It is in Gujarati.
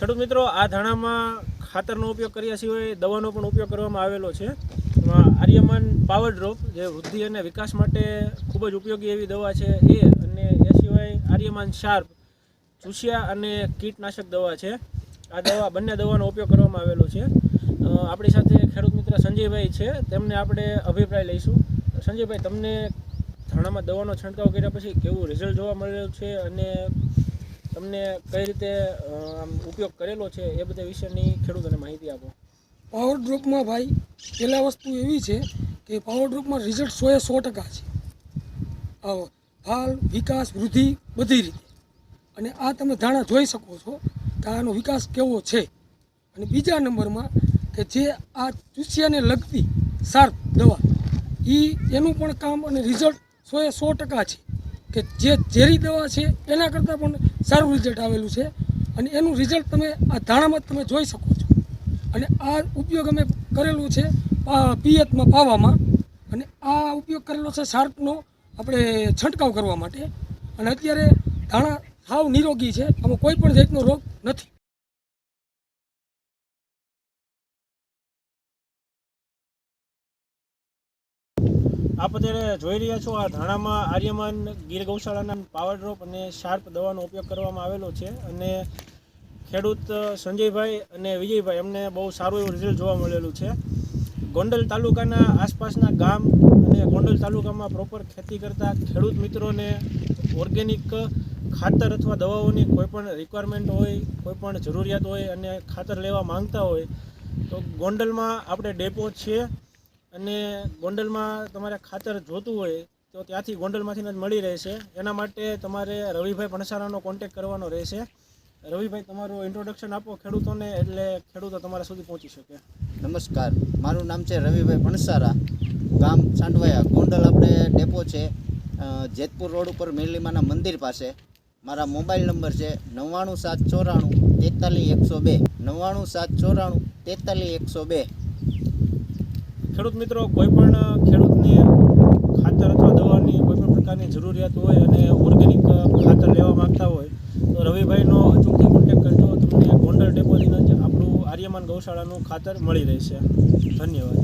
ખેડૂત મિત્રો, આ ધાણામાં ખાતરનો ઉપયોગ કર્યા સિવાય દવાનો પણ ઉપયોગ કરવામાં આવેલો છે. એમાં આર્યમાન પાવર ડ્રોપ જે વૃદ્ધિ અને વિકાસ માટે ખૂબ જ ઉપયોગી એવી દવા છે અને એ સિવાય આર્યમાન શાર્પ ચૂસિયા અને કીટનાશક દવા છે. આ બંને દવાનો ઉપયોગ કરવામાં આવેલો છે. આપણી સાથે ખેડૂત મિત્ર સંજયભાઈ છે, તેમને આપણે અભિપ્રાય લઈશું. સંજયભાઈ, તમને ધાણામાં દવાનો છંટકાવ કર્યા પછી કેવું રિઝલ્ટ જોવા મળેલું છે અને તમને કઈ રીતે ઉપયોગ કરેલો છે એ બધા વિશેની ખેડૂતોને માહિતી આપો. પાવર ડ્રોપમાં ભાઈ પહેલા વસ્તુ એવી છે કે પાવર ડ્રોપમાં રિઝલ્ટ 100% છે. ફાલ, વિકાસ, વૃદ્ધિ બધી રીતે. અને આ તમે ધાણા જોઈ શકો છો કે આનો વિકાસ કેવો છે. અને બીજા નંબરમાં કે જે આ ચૂસિયાને લગતી શાર્પ દવા એનું પણ કામ અને રિઝલ્ટ 100% છે કે જે ઝેરી દવા છે એના કરતાં પણ સારું રિઝલ્ટ આવેલું છે. અને એનું રિઝલ્ટ તમે આ ધાણામાં તમે જોઈ શકો છો. અને આ ઉપયોગ અમે કરેલું છે પિયતમાં પાવામાં, અને આ ઉપયોગ કરેલો છે શાર્પનો આપણે છંટકાવ કરવા માટે. અને અત્યારે ધાણા સાવ નિરોગી છે, આમાં કોઈ પણ જાતનો રોગ નથી. આપ અત્યારે જોઈ રહ્યા છો આ ધાણામાં આર્યમાન ગીર ગૌશાળાના પાવર ડ્રોપ અને શાર્પ દવાનો ઉપયોગ કરવામાં આવેલો છે. અને ખેડૂત સંજયભાઈ અને વિજયભાઈ એમને બહુ સારું એવું રિઝલ્ટ જોવા મળેલું છે. ગોંડલ તાલુકાના આસપાસના ગામ અને ગોંડલ તાલુકામાં પ્રોપર ખેતી કરતા ખેડૂત મિત્રોને ઓર્ગેનિક ખાતર અથવા દવાઓની કોઈપણ રિક્વાયરમેન્ટ હોય, કોઈપણ જરૂરિયાત હોય અને ખાતર લેવા માંગતા હોય તો ગોંડલમાં આપણે ડેપો છે. અને ગોંડલમાં તમારે ખાતર જોતું હોય તો ત્યાંથી ગોંડલમાંથી જ મળી રહેશે. એના માટે તમારે રવિભાઈ ભણસારાનો કોન્ટેક્ટ કરવાનો રહેશે. રવિભાઈ, તમારું ઇન્ટ્રોડક્શન આપો ખેડૂતોને, એટલે ખેડૂતો તમારા સુધી પહોંચી શકે. નમસ્કાર, મારું નામ છે રવિભાઈ ભણસારા, ગામ સાંડવાયા. ગોંડલ આપણે ડેપો છે, જેતપુર રોડ ઉપર મેરલીમાના મંદિર પાસે. મારા મોબાઈલ નંબર છે 99794 43102, 99794 43102. ખેડૂત મિત્રો, કોઈપણ ખેડૂતને ખાતર અથવા દવાની કોઈપણ પ્રકારની જરૂરિયાત હોય અને ઓર્ગેનિક ખાતર લેવા માંગતા હોય તો રવિભાઈનો અચૂકથી કોન્ટેક્ટ કરજો. તમને ગોંડલ ડેપોથી જ આપણું આર્યમાન ગૌશાળાનું ખાતર મળી રહેશે. ધન્યવાદ.